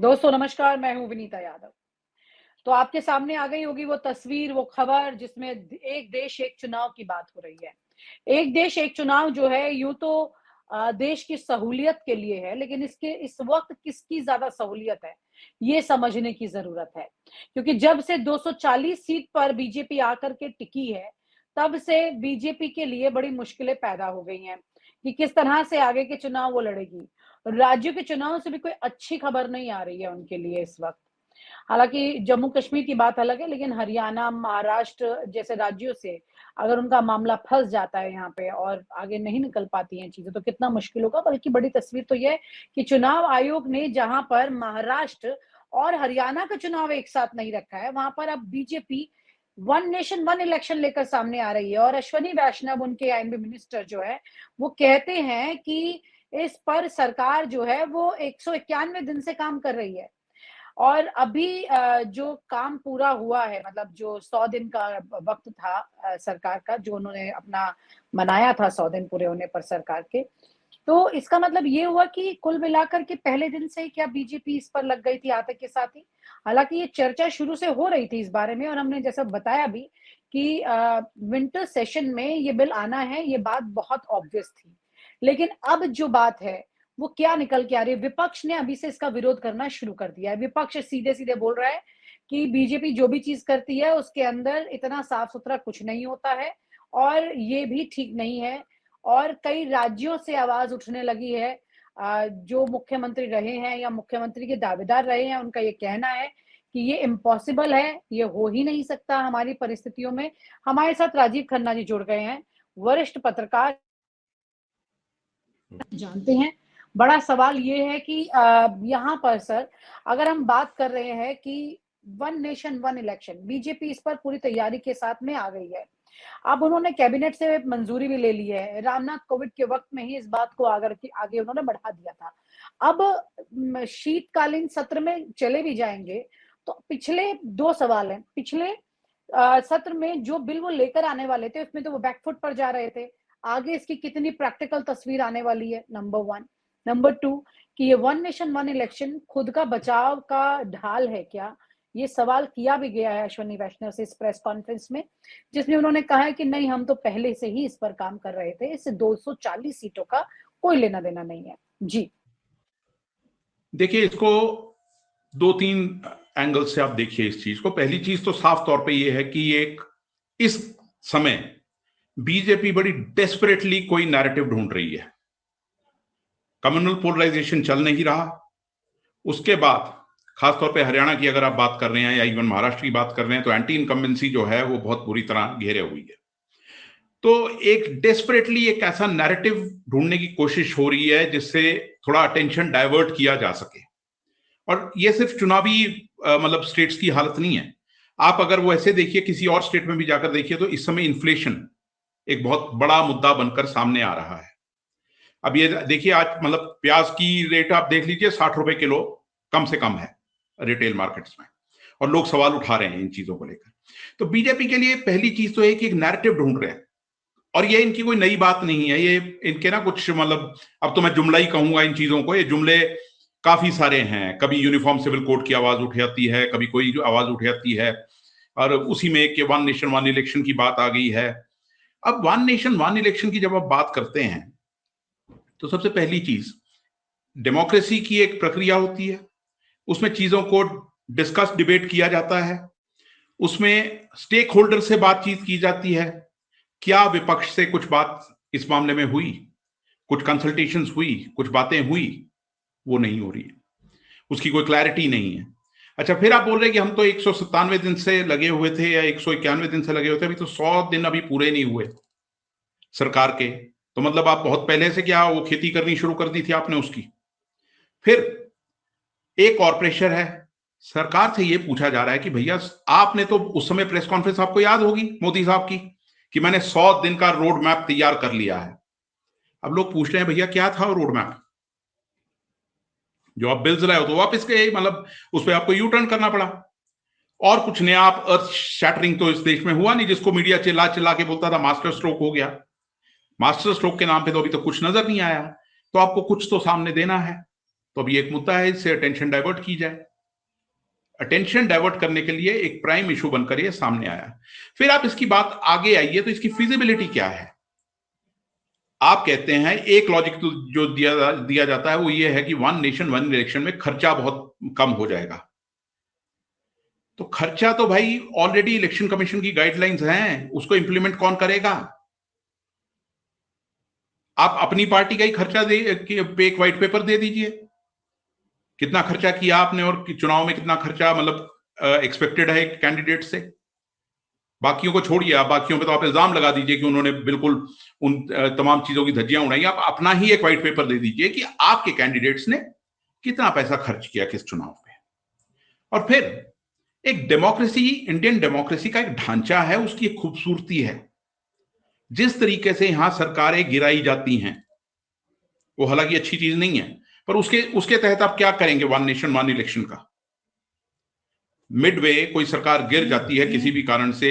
दोस्तों नमस्कार, मैं हूँ विनीता यादव। तो आपके सामने आ गई होगी वो तस्वीर, वो खबर जिसमें एक देश एक चुनाव की बात हो रही है। एक देश एक चुनाव जो है यूँ तो देश की सहूलियत के लिए है, लेकिन इसके इस वक़्त किसकी ज़्यादा सहूलियत है, ये समझने की ज़रूरत है। क्योंकि जब से 240 सीट पर बीजेपी आकर के टिकी है, तब से बीजेपी के लिए बड़ी मुश्किलें पैदा हो गई हैं कि किस तरह से आगे के चुनाव वो लड़ेगी। राज्यों के चुनाव से भी कोई अच्छी खबर नहीं आ रही है उनके लिए इस वक़्त। हालाँकि जम्मू कश्मीर की बात अलग है, लेकिन हरियाणा, महाराष्ट्र जैसे राज्यों से अगर उनका मामला फँस जाता है यहाँ पे और आगे नहीं निकल पाती हैं चीज़ें, तो कितना मुश्किल होगा। बल्कि बड़ी तस्वीर तो ये है कि चुनाव आयोग ने जहाँ पर महाराष्ट्र और हरियाणा का चुनाव एक साथ नहीं रखा है, वहाँ पर अब BJP one nation one election लेकर सामने आ रही है और अश्विनी वैष्णव उनके आईएनबी मिनिस्टर जो है, वो कहते हैं कि इस पर सरकार जो है वो 191 दिन से काम कर रही है। और अभी जो काम पूरा हुआ है मतलब जो 100 दिन का वक़्त था सरकार का जो उन्होंने अपना मनाया था 100 दिन पूरे होने पर सरकार के। तो इसका मतलब ये हुआ कि कुल मिलाकर के पहले दिन से ही क्या बीजेपी इस पर लग गई थी आतंक के साथ ही? हालाँकि ये चर्चा शुरू से हो रही थी इस बारे में और हमने जैसा बताया भी कि विंटर सेशन में ये बिल आना है, ये बात बहुत ऑब्वियस थी। लेकिन अब जो बात है वो क्या निकल के आ रही है? विपक्ष ने अभी से इसका विरोध करना शुरू कर दिया है। विपक्ष सीधे-सीधे बोल रहा है कि बीजेपी जो भी चीज़ करती है, उसके अंदर इतना साफ-सुथरा कुछ नहीं होता है और ये भी ठीक नहीं है। और कई राज्यों से आवाज़ उठने लगी है जो मुख्यमंत्री रहे हैं या मुख्यमंत्री के दावेदार रहे हैं, उनका ये कहना है कि ये इम्पॉसिबल है, ये हो ही नहीं सकता हमारी परिस्थितियों में। हमारे साथ राजीव खन्ना जी जुड़ गए हैं, वरिष्ठ पत्रकार जानते हैं। बड़ा सवाल ये है कि यहाँ पर सर अगर हम बात कर रहे हैं कि one nation one election BJP इस पर पूरी तैयारी के साथ में आ गई है। अब उन्होंने कैबिनेट से मंजूरी भी ले ली है। रामनाथ कोविंद के वक़्त में ही इस बात को आगर के आगे उन्होंने बढ़ा दिया था। अब शीतकालीन सत्र में चले भी जाएँगे, तो पिछले 2 सवाल हैं। पिछले सत्र में जो बिल वो लेकर आने वाले थे, उसमें तो वो बैकफुट पर जा रहे थे। आगे इसकी कितनी प्रैक्टिकल तस्वीर आने वाली है, नंबर 1। नंबर 2 कि ये वन नेशन वन इलेक्शन खुद का बचाव का ढाल है क्या? ये सवाल किया भी गया है अश्विनी वैष्णव से इस प्रेस कॉन्फ्रेंस में, जिसमें उन्होंने कहा है कि नहीं हम तो पहले से ही इस पर काम कर रहे थे। इस 240 सीटों का कोई लेना-देना नहीं है। जी। देखिए, इसको 2-3 एंगल से आप देखिए इस चीज को। पहली चीज तो साफ तौर पे ये है कि एक इस समय बीजेपी बड़ी डेस्परेटली कोई नैरेटिव ढूंढ रही है। कम्युनल पोलराइजेशन चल नहीं रहा। उसके बाद खासतौर पे हरियाणा की अगर आप बात कर रहे हैं या इवन महाराष्ट्र की बात कर रहे हैं तो एंटी इनकम्बेंसी जो है वो बहुत बुरी तरह घेरे हुई है। तो एक डेस्परेटली एक ऐसा नैरेटिव ढूंढने की कोशिश हो रही है जिससे थोड़ा अटेंशन डाइवर्ट किया जा सके। और ये सिर्फ चुनावी मतलब स्टेट्स की हालत नहीं है। आप अगर वो ऐसे देखिए किसी और स्टेट में भी जाकर देखिए तो इस समय इन्फ्लेशन एक बहुत बड़ा मुद्दा बनकर सामने आ रहा है। अब ये देखिए आज मतलब प्याज की रेट आप देख लीजिए 60 रुपए किलो कम से कम है रिटेल मार्केट्स में, और लोग सवाल उठा रहे हैं इन चीजों को लेकर। तो बीजेपी के लिए पहली चीज तो है कि एक नैरेटिव ढूंढ रहे हैं, और ये इनकी कोई नई बात नहीं है। ये इनके ना कुछ मतलब अब तो मैं जुमला ही कहूंगा इन चीजों को। ये जुमले काफी सारे हैं। कभी यूनिफॉर्म सिविल कोड की आवाज उठ जाती है, कभी कोई आवाज उठ जाती है, और उसी में एक वन नेशन वन इलेक्शन की बात आ गई है। अब वन नेशन वन इलेक्शन की जब आप बात करते हैं तो सबसे पहली चीज डेमोक्रेसी की एक प्रक्रिया होती है, उसमें चीजों को डिस्कस डिबेट किया जाता है, उसमें स्टेक होल्डर से बातचीत की जाती है। क्या विपक्ष से कुछ बात इस मामले में हुई, कुछ कंसल्टेशंस हुई, कुछ बातें हुई? वो नहीं हो रही है, उसकी कोई क्लैरिटी नहीं है। अच्छा, फिर आप बोल रहे हैं कि हम तो 197 दिन से लगे हुए थे या 191 दिन से लगे हुए थे, अभी तो 100 दिन अभी पूरे नहीं हुए सरकार के। तो मतलब आप बहुत पहले से क्या वो खेती करनी शुरू कर दी थी आपने उसकी? फिर एक और प्रेशर है, सरकार से ये पूछा जा रहा है कि भैया आपने तो उस समय प्रेस कॉन्फ्रेंस आपको याद होगी मोदी साहब की कि मैंने 100 दिन का रोड मैप तैयार कर लिया है। अब लोग पूछ रहे हैं भैया क्या था वो रोड मैप जो आप बिल्स लाए हो? तो वापस के मतलब उस पर आपको यू टर्न करना पड़ा, और कुछ नया आप अर्थ शैटरिंग तो इस देश में हुआ नहीं जिसको मीडिया चिल्ला चिल्ला के बोलता था मास्टर स्ट्रोक हो गया। मास्टर स्ट्रोक के नाम पे तो अभी तो कुछ नजर नहीं आया। तो आपको कुछ तो सामने देना है। तो अभी एक मुद्दा है, इससे अटेंशन डाइवर्ट की जाए। अटेंशन डाइवर्ट करने के लिए एक प्राइम इशू बनकर ये सामने आया। फिर आप इसकी बात आगे आइए तो इसकी फिजिबिलिटी क्या है। आप कहते हैं एक लॉजिक तो जो दिया जाता है वो ये है कि वन नेशन वन इलेक्शन में खर्चा बहुत कम हो जाएगा। तो खर्चा तो भाई ऑलरेडी इलेक्शन कमीशन की गाइडलाइंस हैं, उसको इंप्लीमेंट कौन करेगा? आप अपनी पार्टी का ही खर्चा दे एक व्हाइट पेपर दे दीजिए, कितना खर्चा किया आपने और चुनाव में कितना खर्चा मतलब एक्सपेक्टेड है कैंडिडेट से। बाकियों को छोड़िए, आप बाकियों पे तो आप इल्जाम लगा दीजिए कि उन्होंने बिल्कुल उन तमाम चीजों की धज्जियां उड़ाई। आप अपना ही एक व्हाइट पेपर दे दीजिए कि आपके कैंडिडेट्स ने कितना पैसा खर्च किया किस चुनाव पे। और फिर एक डेमोक्रेसी, इंडियन डेमोक्रेसी का एक ढांचा है, उसकी एक खूबसूरती है। जिस तरीके से यहां सरकारें गिराई जाती हैं वो हालांकि अच्छी चीज नहीं है, पर उसके तहत आप क्या करेंगे वन नेशन वन इलेक्शन का? मिडवे कोई सरकार गिर जाती है किसी भी कारण से,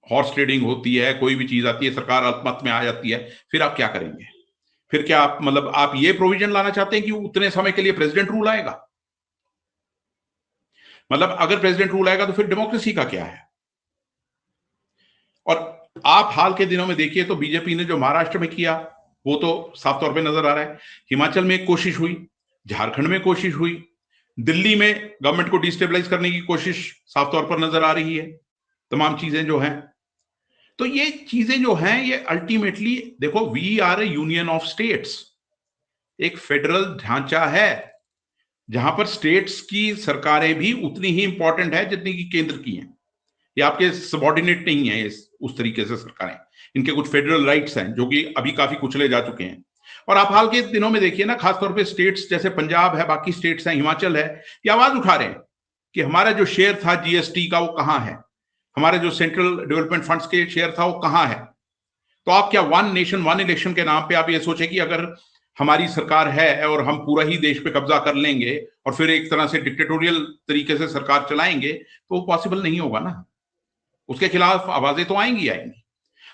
हॉर्स ट्रेडिंग होती है, कोई भी चीज आती है, सरकार अल्पमत में आ जाती है, फिर आप क्या करेंगे? फिर क्या आप मतलब आप ये प्रोविजन लाना चाहते हैं कि उतने समय के लिए प्रेसिडेंट रूल आएगा? मतलब अगर प्रेसिडेंट रूल आएगा तो फिर डेमोक्रेसी का क्या है? और आप हाल के दिनों में देखिए तो बीजेपी ने जो महाराष्ट्र में किया वो तो साफ तौर पे नजर आ रहा है। हिमाचल में एक कोशिश हुई, झारखंड में कोशिश हुई, दिल्ली में गवर्नमेंट को डिस्टेबलाइज करने की कोशिश साफ तौर पर नजर आ रही है। तमाम चीजें जो हैं, तो ये चीजें जो हैं ये अल्टीमेटली देखो, we are a union of states, एक फेडरल ढांचा है जहां पर स्टेट्स की सरकारें भी उतनी ही इंपॉर्टेंट है जितनी की केंद्र की हैं। ये आपके सबॉर्डिनेट नहीं है उस तरीके से सरकारें, इनके कुछ फेडरल राइट्स हैं जो कि अभी काफी कुचले जा चुके हैं। और आप हाल के दिनों में देखिए ना, खासतौर पे स्टेट्स जैसे पंजाब है, बाकी स्टेट्स हैं, हिमाचल है, ये आवाज उठा रहे हैं कि हमारा जो शेयर था जीएसटी का वो कहां है, हमारे जो सेंट्रल डेवलपमेंट फंड्स के शेयर था वो कहां है। तो आप क्या वन नेशन वन इलेक्शन के नाम पे आप ये सोचे कि अगर हमारी सरकार है और हम पूरा ही देश पे कब्जा कर लेंगे और फिर एक तरह से डिक्टेटोरियल तरीके से सरकार चलाएंगे, तो वो पॉसिबल नहीं होगा ना। उसके खिलाफ आवाजें तो आएंगी आएंगी।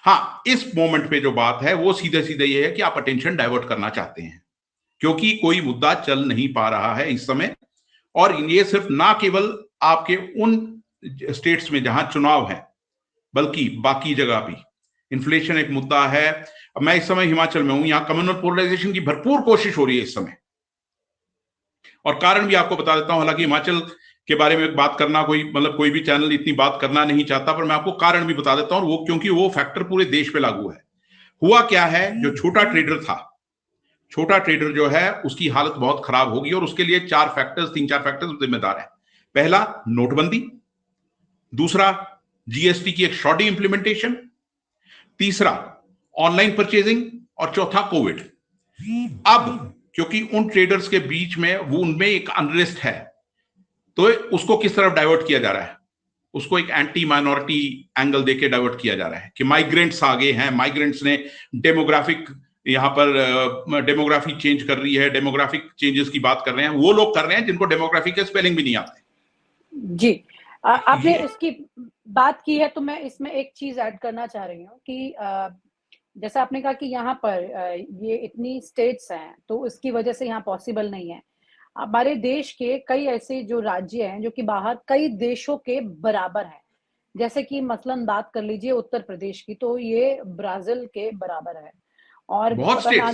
हाँ, इस मोमेंट पे जो बात है वो सीधे सीधे ये है कि आप अटेंशन डाइवर्ट करना चाहते हैं क्योंकि कोई मुद्दा चल नहीं पा रहा है इस समय। और ये सिर्फ ना केवल आपके उन स्टेट्स में जहां चुनाव है बल्कि बाकी जगह भी इन्फ्लेशन एक मुद्दा है। मैं इस समय हिमाचल में हूं, यहां कम्युनल पोलराइजेशन की भरपूर कोशिश हो रही है इस समय, और कारण भी आपको बता देता हूं। हालांकि हिमाचल के बारे में बात करना कोई भी चैनल इतनी बात करना नहीं चाहता, पर मैं आपको कारण भी बता देता हूं, वो क्योंकि वो फैक्टर पूरे देश पे लागू है। हुआ क्या है, जो छोटा ट्रेडर था, छोटा ट्रेडर जो है उसकी हालत बहुत खराब होगी और उसके लिए तीन चार फैक्टर्स जिम्मेदार है। पहला नोटबंदी, दूसरा जीएसटी की एक शॉर्टी इंप्लीमेंटेशन, तीसरा ऑनलाइन परचेजिंग और चौथा कोविड। अब क्योंकि उन ट्रेडर्स के बीच में वो उनमें एक अनरेस्ट है, तो उसको किस तरफ डाइवर्ट किया जा रहा है? उसको एक एंटी माइनॉरिटी एंगल देके डाइवर्ट किया जा रहा है कि माइग्रेंट्स आ गए हैं, माइग्रेंट्स ने डेमोग्राफिक यहां पर डेमोग्राफी चेंज कर रही है, डेमोग्राफिक चेंजेस की बात कर रहे हैं। वो लोग कर रहे हैं जिनको डेमोग्राफी के स्पेलिंग भी नहीं आते। जी, आपने इसकी बात की है तो मैं इसमें एक चीज ऐड करना चाह रही हूँ कि जैसा आपने कहा कि यहाँ पर ये इतनी स्टेट्स हैं तो इसकी वजह से यहाँ पॉसिबल नहीं है। हमारे देश के कई ऐसे जो राज्य हैं जो कि बाहर कई देशों के बराबर हैं, जैसे कि मसलन बात कर लीजिए उत्तर प्रदेश की, तो ये ब्राजील के बराबर है। और ना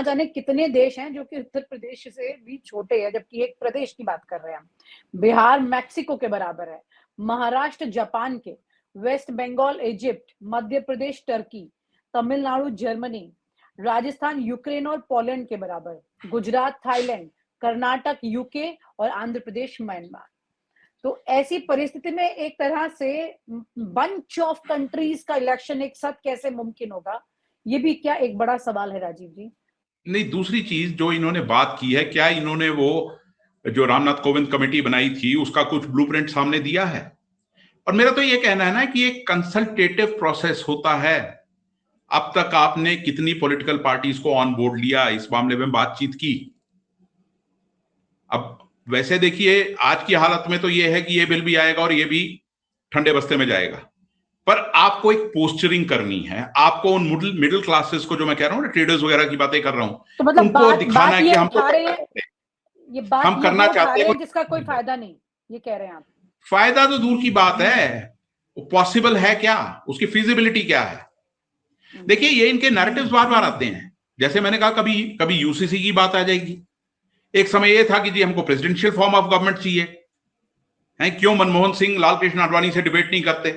जाने कितने देश हैं जो कि उत्तर प्रदेश से भी छोटे हैं, जबकि एक प्रदेश की बात कर रहे हैं हम। बिहार मैक्सिको के बराबर है, महाराष्ट्र जापान के, West Bengal Egypt, Madhya Pradesh Turkey, Tamil Nadu Germany, Rajasthan Ukraine और पोलैंड के बराबर, गुजरात थाईलैंड, कर्नाटक यूके और आंध्र प्रदेश म्यांमार। तो ऐसी परिस्थिति में एक तरह से बंच ऑफ कंट्रीज का इलेक्शन एक साथ कैसे मुमकिन होगा, ये भी क्या एक बड़ा सवाल है राजीव जी। नहीं, दूसरी चीज जो इन्होंने बात की है, क्या इन्होंने वो जो रामनाथ कोविंद कमेटी बनाई थी उसका कुछ ब्लूप्रिंट सामने दिया है? और मेरा तो ये कहना है ना कि एक कंसल्टेटिव प्रोसेस होता है। अब तक आपने कितनी पॉलिटिकल पार्टीज को ऑन बोर्ड लिया, इस मामले में बातचीत की? अब वैसे देखिए आज की हालत में तो ये है कि ये बिल भी आएगा और ये भी ठंडे बस्ते में जाएगा, पर आपको एक पोस्चरिंग करनी है, आपको उन मिडिल क्लासेस को, जो मैं कह रहा हूँ ना, ट्रेडर्स वगैरह की बातें कर रहा हूँ, तो मतलब उनको दिखाना है कि हम तो ये बात हम करना चाहते हैं, जिसका कोई फायदा नहीं, ये कह रहे हैं आप? फायदा तो दूर की बात है, पॉसिबल है क्या, उसकी फिजिबिलिटी क्या है? देखिए, ये इनके नैरेटिव्स बार बार आते हैं। जैसे मैंने कहा, कभी कभी यूसीसी की बात आ जाएगी। एक समय ये था कि जी हमको प्रेसिडेंशियल फॉर्म ऑफ गवर्नमेंट चाहिए, हैं, क्यों मनमोहन सिंह लाल कृष्ण आडवाणी से डिबेट नहीं करते?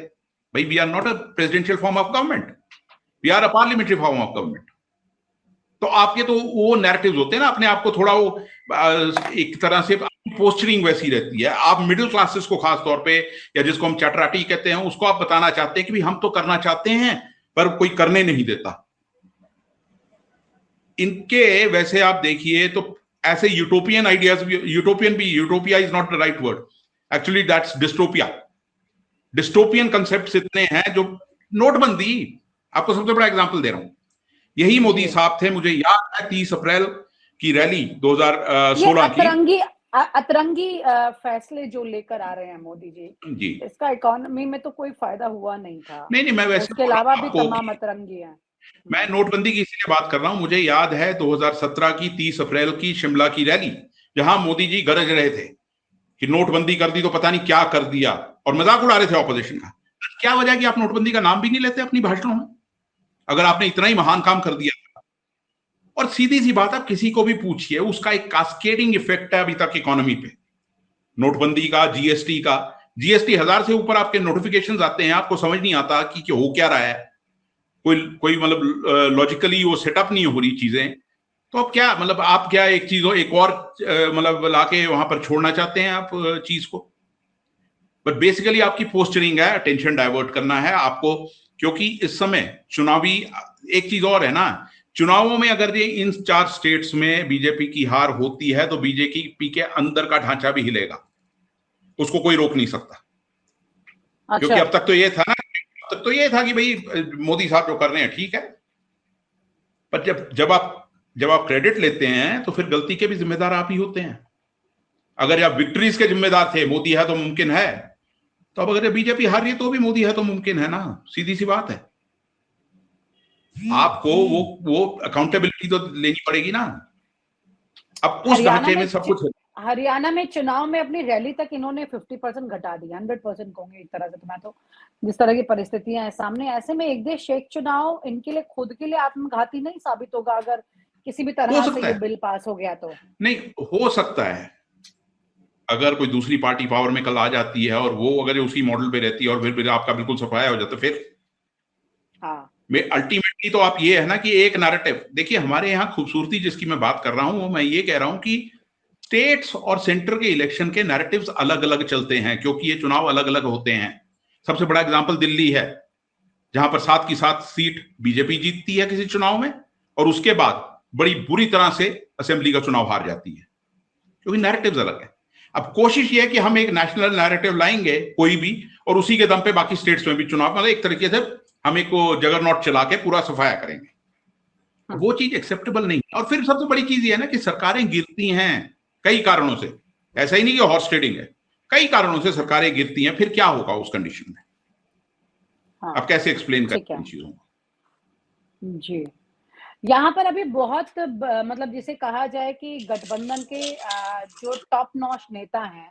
भाई, we are not a presidential form of government, we are a parliamentary form of government. तो आपके तो वो नैरेटिव्स होते हैं ना, अपने आप को थोड़ा वो एक तरह से पोस्चरिंग वैसी रहती है। आप मिडिल क्लासेस को खास तौर पे, या जिसको हम चटराटी कहते हैं, उसको आप बताना चाहते हैं कि हम तो करना चाहते हैं पर कोई करने नहीं देता। इनके वैसे आप देखिए तो ऐसे utopian ideas, utopia is not the right word, actually that's dystopia. Dystopian concepts इतने हैं, जो नोटबंदी, आपको सबसे बड़ा एग्जांपल दे रहा हूं, यही मोदी साहब थे, मुझे याद है 30 अप्रैल की रैली 2016 की, अतरंगी फैसले जो लेकर आ रहे हैं मोदी जी, इसका इकोनॉमी में तो कोई फायदा हुआ नहीं था। नहीं, मैं वैसे उसके अलावा भी तमाम अतरंगी हैं। मैं नोटबंदी की इसीलिए बात कर रहा हूं, मुझे याद है 2017 की 30 अप्रैल की शिमला की रैली, जहां मोदी जी गरज रहे थे कि नोटबंदी कर दी तो पता नहीं क्या कर दिया, और मजाक उड़ा रहे थे ऑपोजिशन का। क्या वजह कि आप नोटबंदी का नाम भी नहीं लेते अपनी भाषणों में, अगर आपने इतना ही महान काम कर दिया? और सीधी सी बात, आप किसी को भी पूछिए, उसका एक कास्केडिंग इफेक्ट है अभी तक इकोनॉमी पे, नोटबंदी का, जीएसटी का। जीएसटी 1000 से ऊपर आपके नोटिफिकेशंस आते हैं, आपको समझ नहीं आता कि हो क्या रहा है, कोई मतलब लॉजिकली वो सेटअप नहीं हो रही चीजें। तो अब क्या मतलब, आप क्या एक चीज एक और मतलब लाके वहां पर छोड़ना चाहते हैं आप चीज को? बट बेसिकली आपकी पोस्चरिंग है, अटेंशन डाइवर्ट करना है आपको, क्योंकि इस समय चुनावी एक चीज और है ना, चुनावों में अगर ये इन 4 स्टेट्स में बीजेपी की हार होती है तो बीजेपी के अंदर का ढांचा भी हिलेगा, उसको कोई रोक नहीं सकता। अच्छा। क्योंकि अब तक तो ये था ना, अब तक तो ये था कि भाई मोदी साहब जो कर रहे हैं ठीक है, पर जब आप क्रेडिट लेते हैं तो फिर गलती के भी जिम्मेदार आप ही होते हैं। अगर आप विक्ट्रीज के जिम्मेदार थे, मोदी है तो मुमकिन है, तो अब अगर बीजेपी हार रही है तो भी मोदी है तो मुमकिन है ना, सीधी सी बात है। आपको वो अकाउंटेबिलिटी तो लेनी पड़ेगी ना। अब उस ढांचे में सब कुछ है। हरियाणा में चुनाव में अपनी रैली तक इन्होंने 50% घटा दी, 100% कहूंगे एक तरह से। तो मैं तो जिस तरह की परिस्थितियां हैं सामने, ऐसे में एक देश एक चुनाव इनके लिए, खुद के लिए आत्मघाती नहीं साबित होगा अगर किसी भी तरह से ये बिल पास हो गया? तो नहीं हो सकता है, अगर कोई दूसरी पार्टी पावर में कल आ जाती है और वो अगर उसी मॉडल पे रहती है और फिर आपका बिल्कुल सफाया हो जाता, फिर अल्टीमेटली तो आप ये है ना कि एक नैरेटिव देखिए, हमारे यहाँ खूबसूरती जिसकी मैं बात कर रहा हूं, वो मैं ये कह रहा हूं कि स्टेट्स और सेंटर के इलेक्शन के नैरेटिव्स अलग अलग चलते हैं, क्योंकि ये चुनाव अलग अलग होते हैं। सबसे बड़ा एग्जांपल दिल्ली है, जहां पर 7 की 7 सीट बीजेपी जीतती है किसी चुनाव में, और उसके बाद बड़ी बुरी तरह से असेंबली का चुनाव हार जाती है, क्योंकि नैरेटिव्स अलग है। अब कोशिश ये है कि हम एक नेशनल नैरेटिव लाएंगे कोई भी, और उसी के दम पे बाकी स्टेट्स में भी चुनाव, मतलब एक तरीके से हम एक जगरनॉट चला के पूरा सफाया करेंगे। वो चीज एक्सेप्टेबल नहीं। और फिर सबसे बड़ी चीज ये है ना कि सरकारें गिरती हैं कई कारणों से, ऐसा ही नहीं कि हॉर्स ट्रेडिंग है, कई कारणों से सरकारें गिरती हैं, फिर क्या होगा उस कंडीशन में? आप कैसे एक्सप्लेन करते हैं इन चीजों को? जी, यहाँ पर अभी बहुत मतलब जिसे कहा जाए कि गठबंधन के जो टॉप नॉच नेता हैं,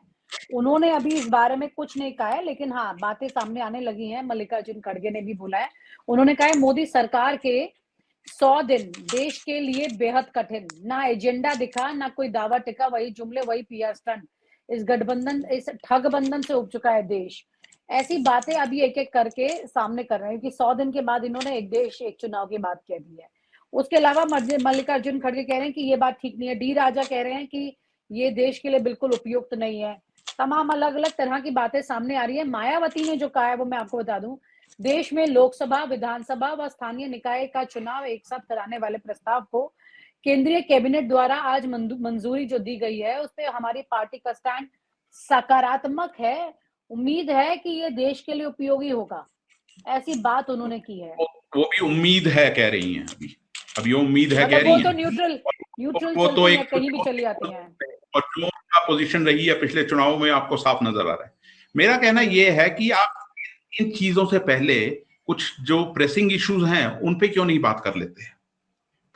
उन्होंने अभी इस बारे में कुछ नहीं कहा है, लेकिन हाँ, बातें सामने आने लगी हैं। मल्लिकार्जुन खड़गे ने भी बोला है, उन्होंने कहा है मोदी सरकार के 100 दिन देश के लिए बेहद कठिन, ना एजेंडा दिखा, ना कोई दावा टिका, वही जुमले, वही पीआर स्टंट। इस ठग बंधन से उब चुका है देश। ऐसी बातें अभी एक एक करके सामने कर रहे हैं कि 100 दिन के बाद इन्होंने एक देश एक चुनाव की बात कह दी है। उसके अलावा मल्लिकार्जुन खड़गे कह रहे हैं कि ये बात ठीक नहीं है। डी राजा कह रहे हैं कि ये देश के लिए बिल्कुल उपयुक्त नहीं है। तमाम अलग अलग तरह की बातें सामने आ रही है। मायावती ने जो कहा है वो मैं आपको बता दूं, देश में लोकसभा, विधानसभा व स्थानीय निकाय का चुनाव एक साथ कराने वाले प्रस्ताव को केंद्रीय कैबिनेट द्वारा आज मंजूरी जो दी गई है, उस पर हमारी पार्टी का स्टैंड सकारात्मक है। उम्मीद है कि ये देश के लिए उपयोगी होगा, ऐसी बात उन्होंने की है। वो भी उम्मीद है कह रही हैं, अभी ये उम्मीद है कह रही हैं। वो तो न्यूट्रल वो तो एक कहीं भी चली जाती हैं। और जो उनका पोजीशन रही है पिछले चुनावों में आपको साफ नजर आ रहा है। मेरा कहना ये है कि आप इन चीजों से पहले कुछ जो प्रेसिंग इश्यूज हैं उन पे क्यों नहीं बात कर लेते?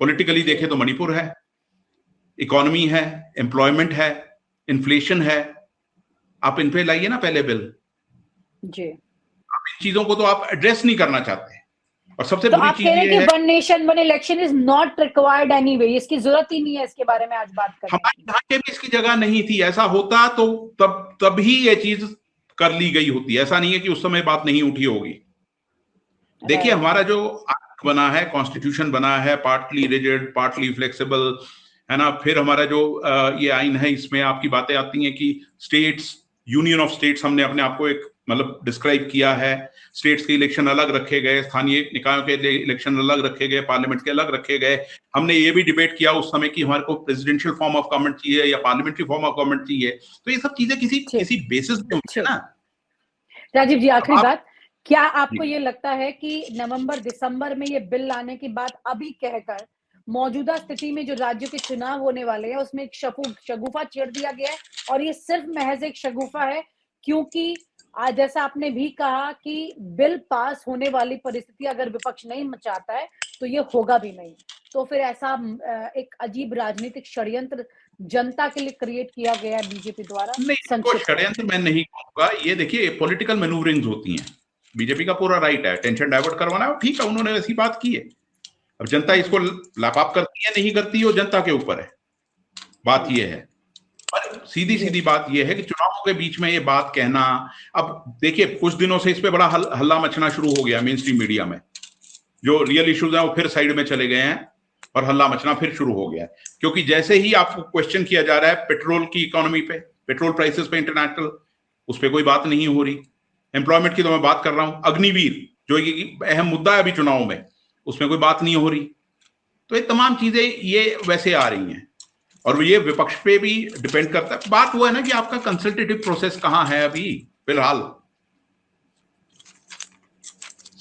पॉलिटिकली देखें तो मणिपुर है, इकोनॉमी है, एम्प्लॉयमेंट है, इन्फ्लेशन है, आप इन पे लाइए ना पहले बिल। जी, इन चीजों को तो आप एड्रेस नहीं करना चाहते। और सबसे तो बुरी आप चीज कह रहे हैं ये कि है, one nation one election is not required anyway, इसकी जरूरत ही नहीं है इसके बारे में आज बात करने हमारे की। ढांचे में इसकी जगह नहीं थी। ऐसा होता तो तब ही ये चीज कर ली गई होती। ऐसा नहीं है कि उस समय बात नहीं उठी होगी। देखिए, हमारा जो एक्ट बना है, कॉन्स्टिट्यूशन बना है, पार्टली रिजिड पार्टली फ्लेक्सिबल, है ना। फिर हमारा जो ये आइन है, इसमें आपकी बातें आती हैं कि स्टेट्स, यूनियन ऑफ स्टेट्स, हमने अपने आप को एक मतलब डिस्क्राइब किया है। स्टेट्स के इलेक्शन अलग रखे गए, स्थानीय निकायों के इलेक्शन अलग रखे गए, पार्लियामेंट के अलग रखे गए। हमने ये भी डिबेट किया उस समय कि हमारे को प्रेसिडेंशियल फॉर्म ऑफ गवर्नमेंट चाहिए या पार्लियामेंट्री फॉर्म ऑफ गवर्नमेंट चाहिए। तो ये सब चीजें किसी बेसिस पे होती है ना। राजीव जी, आखिरी आप बात, क्या आपको ये लगता है कि नवंबर दिसंबर में ये बिल लाने की बात अभी कहकर मौजूदा स्थिति में जो राज्यों के चुनाव होने वाले हैं उसमें एक शगुफा छेड़ दिया गया है, और ये सिर्फ महज एक शगुफा है क्योंकि आज जैसा आपने भी कहा कि बिल पास होने वाली परिस्थिति अगर विपक्ष नहीं चाहता है तो ये होगा भी नहीं, तो फिर ऐसा एक अजीब राजनीतिक षड्यंत्र जनता के लिए क्रिएट किया गया है बीजेपी द्वारा? नहीं, इसको षड्यंत्र मैं नहीं कहूंगा। ये देखिए, पॉलिटिकल मैनूवरिंग्स होती हैं। बीजेपी का पूरा राइट है टेंशन डाइवर्ट करवाना है, ठीक है, उन्होंने ऐसी बात की है। अब जनता इसको लापाप करती है नहीं करती है, वो जनता के ऊपर है। बात ये है, और सीधी बात ये है कि चुनावों के बीच में ये बात कहना, अब देखिए कुछ दिनों से इस पे बड़ा हल्ला मचना शुरू हो गया मेन स्ट्रीम मीडिया में। जो रियल इश्यूज हैं वो फिर साइड में चले गए हैं और हल्ला मचना फिर शुरू हो गया है, क्योंकि जैसे ही आपको क्वेश्चन किया जा रहा है पेट्रोल की इकोनॉमी पे, पेट्रोल प्राइसेस पे इंटरनेशनल, उस पर कोई बात नहीं हो रही। एम्प्लॉयमेंट की तो मैं बात कर रहा हूं, अग्निवीर जो अहम मुद्दा है अभी चुनाव में, उसमें कोई बात नहीं हो रही। तो ये तमाम चीजें ये वैसे आ रही हैं, और ये विपक्ष पे भी डिपेंड करता है। बात वो है ना कि आपका कंसल्टेटिव प्रोसेस कहां है अभी फिलहाल,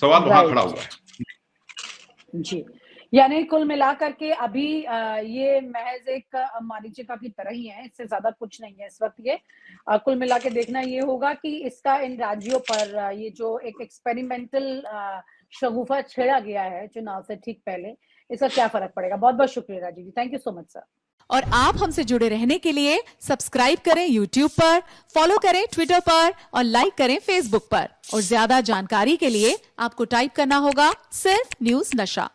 सवाल वहां खड़ा हुआ है। जी, यानी कुल मिलाकर के अभी ये महज एक मारीचिका की तरह ही है, इससे ज्यादा कुछ नहीं है इस वक्त। ये कुल मिला के देखना ये होगा कि इसका इन राज्यों पर ये जो एक एक्सपेरिमेंटल शगुफा छेड़ा गया है चुनाव से ठीक पहले, इसका क्या फर्क पड़ेगा। बहुत बहुत शुक्रिया Rajiv ji, thank you so much sir. और आप हमसे जुड़े रहने के लिए सब्सक्राइब करें YouTube पर, फॉलो करें Twitter पर और लाइक करें Facebook पर। और ज्यादा जानकारी के लिए आपको टाइप करना होगा सिर्फ न्यूज नशा।